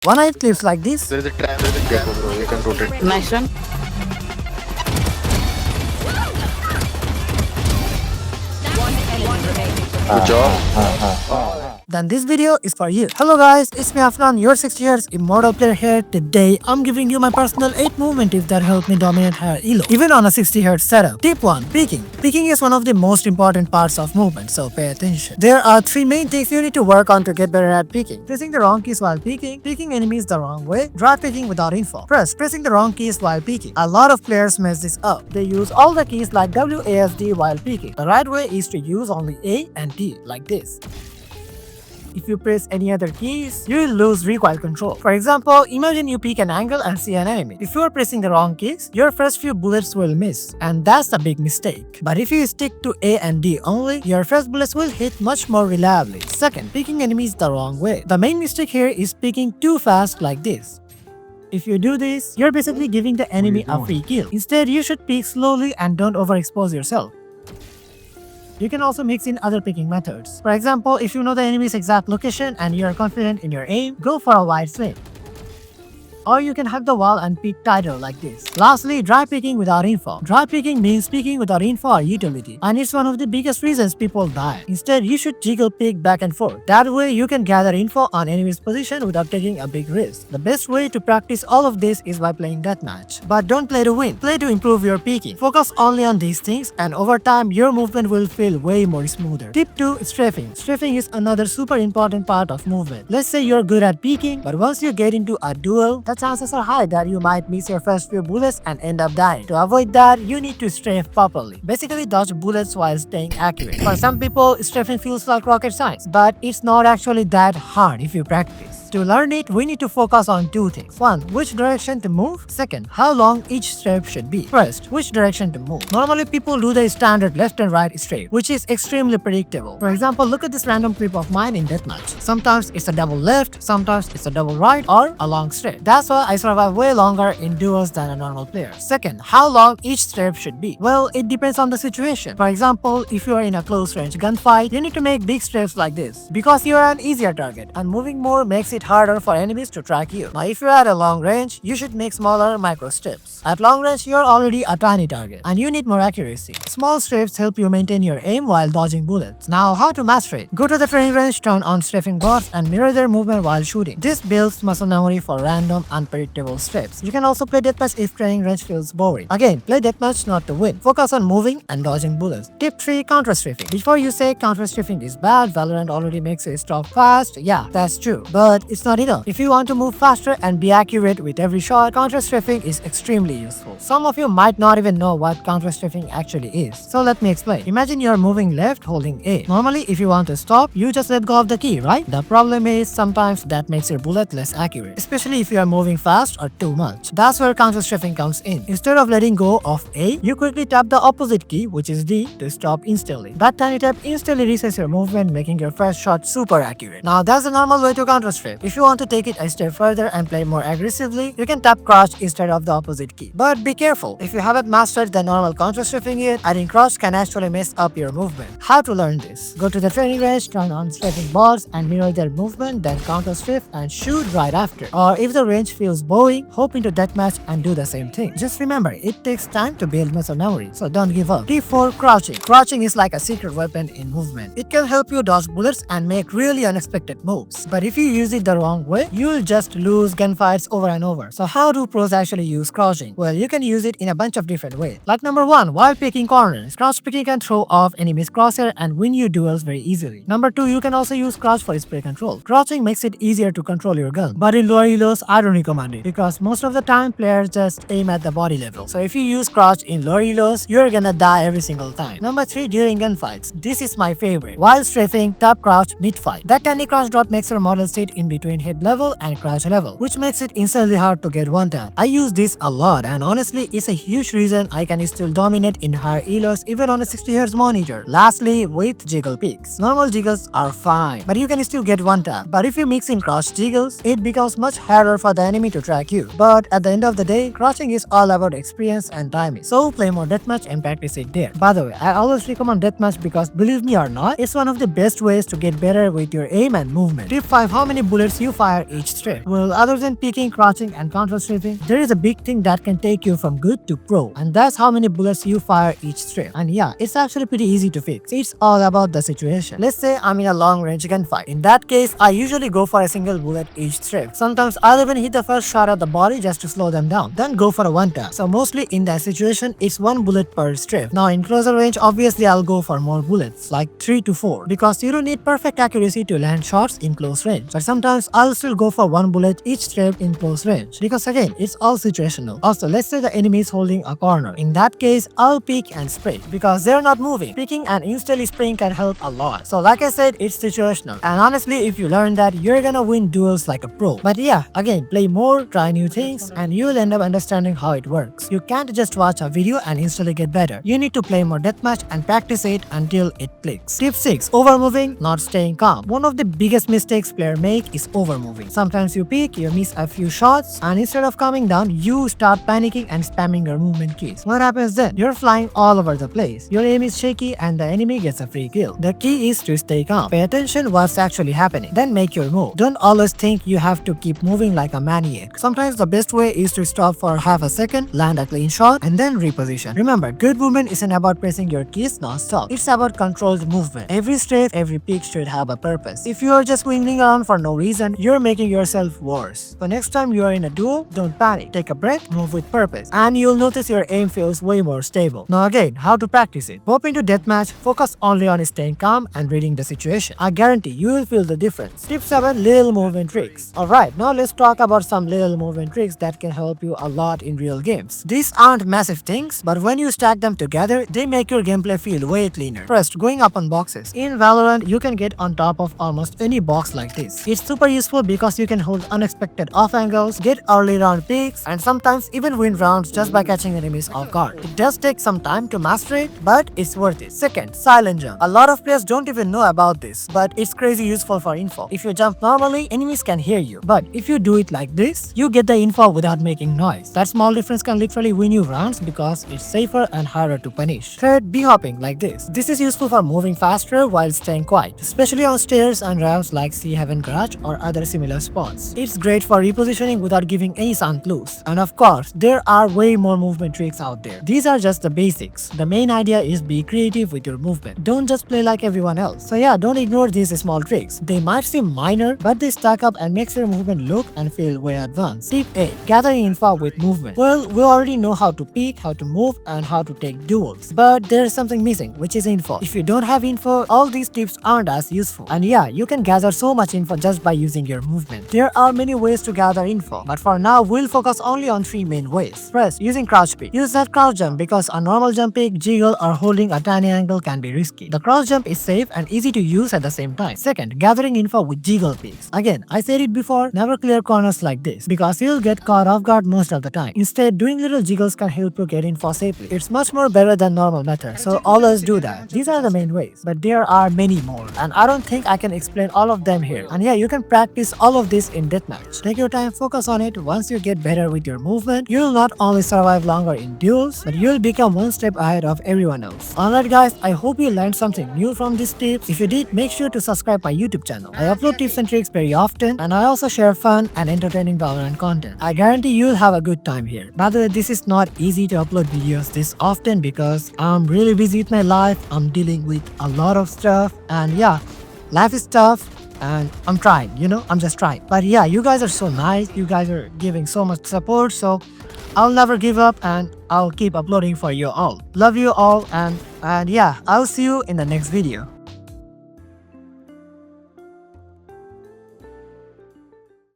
One-eyed clips like this. There is a trap. There is a trap, bro. You can rotate. Nice one. Good job. Then this video is for you. Hello guys, it's me Afnan, your 60 years Immortal player here. Today, I'm giving you my personal 8 movement tips that help me dominate higher elo, even on a 60 Hz setup. Tip 1. Peeking. Peeking is one of the most important parts of movement, so pay attention. There are 3 main things you need to work on to get better at peeking. Pressing the wrong keys while peeking, peeking enemies the wrong way, dry peeking without info. Pressing the wrong keys while peeking. A lot of players mess this up. They use all the keys like WASD while peeking. The right way is to use only A and D, like this. If you press any other keys, you will lose recoil control. For example, imagine you peek an angle and see an enemy. If you are pressing the wrong keys, your first few bullets will miss, and that's a big mistake. But if you stick to A and D only, your first bullets will hit much more reliably. Second, peeking enemies the wrong way. The main mistake here is peeking too fast like this. If you do this, you're basically giving the enemy a free kill. Instead, you should peek slowly and don't overexpose yourself. You can also mix in other picking methods. For example, if you know the enemy's exact location and you are confident in your aim, go for a wide swing. Or you can hug the wall and peek tighter like this. Lastly, dry peeking without info. Dry peeking means peeking without info or utility, and it's one of the biggest reasons people die. Instead, you should jiggle peek back and forth. That way, you can gather info on enemy's position without taking a big risk. The best way to practice all of this is by playing deathmatch. But don't play to win. Play to improve your peeking. Focus only on these things, and over time, your movement will feel way more smoother. Tip 2. Strafing. Strafing is another super important part of movement. Let's say you're good at peeking, but once you get into a duel, the chances are high that you might miss your first few bullets and end up dying. To avoid that, you need to strafe properly. Basically, dodge bullets while staying accurate. For some people, strafing feels like rocket science, but it's not actually that hard if you practice. To learn it, we need to focus on 2 things. 1. Which direction to move? 2. How long each strafe should be? First, which direction to move? Normally, people do the standard left and right strafe, which is extremely predictable. For example, look at this random clip of mine in deathmatch. Sometimes it's a double left, sometimes it's a double right, or a long strafe. That's why I survive way longer in duels than a normal player. Second, how long each strafe should be? Well, it depends on the situation. For example, if you are in a close range gunfight, you need to make big strafes like this, because you are an easier target, and moving more makes it harder for enemies to track you. Now, if you're at a long range, you should make smaller micro strafes. At long range, you're already a tiny target, and you need more accuracy. Small strafes help you maintain your aim while dodging bullets. Now, how to master it? Go to the training range, turn on strafing bots, and mirror their movement while shooting. This builds muscle memory for random, unpredictable strafes. You can also play deathmatch if training range feels boring. Again, play deathmatch not to win. Focus on moving and dodging bullets. Tip 3. Counter-strafing. Before you say counter-strafing is bad, Valorant already makes you stop fast. Yeah, that's true. But it's not enough. If you want to move faster and be accurate with every shot, counter-strafing is extremely useful. Some of you might not even know what counter-strafing actually is. So let me explain. Imagine you're moving left holding A. Normally, if you want to stop, you just let go of the key, right? The problem is sometimes that makes your bullet less accurate, especially if you are moving fast or too much. That's where counter-strafing comes in. Instead of letting go of A, you quickly tap the opposite key, which is D, to stop instantly. That tiny tap instantly resets your movement, making your first shot super accurate. Now, that's the normal way to counter-strafe. If you want to take it a step further and play more aggressively, you can tap crouch instead of the opposite key. But be careful, if you haven't mastered the normal counter-strafing yet, adding crouch can actually mess up your movement. How to learn this? Go to the training range, turn on strafing bots and mirror their movement, then counter-strafe and shoot right after. Or if the range feels boring, hop into deathmatch and do the same thing. Just remember, it takes time to build muscle memory, so don't give up. Tip 4. Crouching. Crouching is like a secret weapon in movement. It can help you dodge bullets and make really unexpected moves. But if you use it the wrong way, you'll just lose gunfights over and over. So how do pros actually use crouching? Well, you can use it in a bunch of different ways. Like number 1, while picking corners. Crouch picking can throw off enemies' crosshair and win you duels very easily. Number 2, you can also use crouch for spray control. Crouching makes it easier to control your gun. But in lower elos, I don't recommend it, because most of the time players just aim at the body level. So if you use crouch in lower elos, you're gonna die every single time. Number 3, during gunfights. This is my favorite. While strafing, tap crouch mid-fight. That tiny crouch drop makes your model sit in between head level and crouch level, which makes it instantly hard to get one tap. I use this a lot, and honestly, it's a huge reason I can still dominate in higher elos even on a 60 Hz monitor. Lastly, with jiggle peaks. Normal jiggles are fine, but you can still get one tap. But if you mix in crouch jiggles, it becomes much harder for the enemy to track you. But at the end of the day, crouching is all about experience and timing. So play more deathmatch and practice it there. By the way, I always recommend deathmatch because believe me or not, it's one of the best ways to get better with your aim and movement. Tip 5. How many bullets bullets you fire each strip? Well, other than peeking, crouching, and counter-strafing, there is a big thing that can take you from good to pro, and that's how many bullets you fire each strip. And yeah, it's actually pretty easy to fix. It's all about the situation. Let's say I'm in a long-range gunfight. In that case, I usually go for a single bullet each strip. Sometimes I'll even hit the first shot at the body just to slow them down, then go for a one tap. So mostly in that situation, it's one bullet per strip. Now in closer range, obviously I'll go for more bullets, like 3 to 4, because you don't need perfect accuracy to land shots in close range. But sometimes I'll still go for one bullet each strip in close range, because again, it's all situational. Also, let's say the enemy is holding a corner. In that case, I'll peek and spray, because they're not moving. Peeking and instantly spraying can help a lot. So like I said, it's situational. And honestly, if you learn that, you're gonna win duels like a pro. But yeah, again, play more, try new things, and you'll end up understanding how it works. You can't just watch a video and instantly get better. You need to play more deathmatch and practice it until it clicks. Tip 6. Overmoving, not staying calm. One of the biggest mistakes players make is overmoving. Sometimes you peek, you miss a few shots, and instead of calming down, you start panicking and spamming your movement keys. What happens then? You're flying all over the place. Your aim is shaky and the enemy gets a free kill. The key is to stay calm. Pay attention what's actually happening. Then make your move. Don't always think you have to keep moving like a maniac. Sometimes the best way is to stop for half a second, land a clean shot, and then reposition. Remember, good movement isn't about pressing your keys non-stop. It's about controlled movement. Every strafe, every peek should have a purpose. If you are just winging around for no reason, you're making yourself worse. So next time you are in a duel, don't panic. Take a breath, move with purpose, and you'll notice your aim feels way more stable. Now again, how to practice it? Hop into deathmatch, focus only on staying calm and reading the situation. I guarantee you will feel the difference. Tip 7. Little movement tricks. Alright, now let's talk about some little movement tricks that can help you a lot in real games. These aren't massive things, but when you stack them together, they make your gameplay feel way cleaner. First, going up on boxes. In Valorant, you can get on top of almost any box like this. It's super useful because you can hold unexpected off angles, get early round peaks, and sometimes even win rounds just by catching enemies off guard. It does take some time to master it, but it's worth it. Second, silent jump. A lot of players don't even know about this, but it's crazy useful for info. If you jump normally, enemies can hear you. But if you do it like this, you get the info without making noise. That small difference can literally win you rounds because it's safer and harder to punish. Third, B-hopping like this. This is useful for moving faster while staying quiet, especially on stairs and ramps like Sea Heaven Garage or other similar spots. It's great for repositioning without giving any sound clues. And of course, there are way more movement tricks out there. These are just the basics. The main idea is be creative with your movement. Don't just play like everyone else. So yeah, don't ignore these small tricks. They might seem minor, but they stack up and makes your movement look and feel way advanced. Tip 8. Gathering info with movement. Well, we already know how to peek, how to move, and how to take duels. But there's something missing, which is info. If you don't have info, all these tips aren't as useful. And yeah, you can gather so much info just by using your movement. There are many ways to gather info, but for now, we'll focus only on 3 main ways. First, using crouch peek. Use that crouch jump because a normal jump peek, jiggle, or holding a tiny angle can be risky. The crouch jump is safe and easy to use at the same time. Second, gathering info with jiggle peeks. Again, I said it before, never clear corners like this because you'll get caught off guard most of the time. Instead, doing little jiggles can help you get info safely. It's much more better than normal method, so always do that. These are the main ways, but there are many more, and I don't think I can explain all of them here. And yeah, you can practice all of this in deathmatch. Take your time, focus on it. Once you get better with your movement, you'll not only survive longer in duels, but you'll become one step ahead of everyone else. Alright guys, I hope you learned something new from these tips. If you did, make sure to subscribe my YouTube channel. I upload tips and tricks very often, and I also share fun and entertaining Valorant content. I guarantee you'll have a good time here. By the way, this is not easy to upload videos this often because I'm really busy with my life. I'm dealing with a lot of stuff, and yeah, life is tough. And I'm trying, I'm just trying. But yeah, you guys are so nice. You guys are giving so much support. So I'll never give up and I'll keep uploading for you all. Love you all, and yeah, I'll see you in the next video.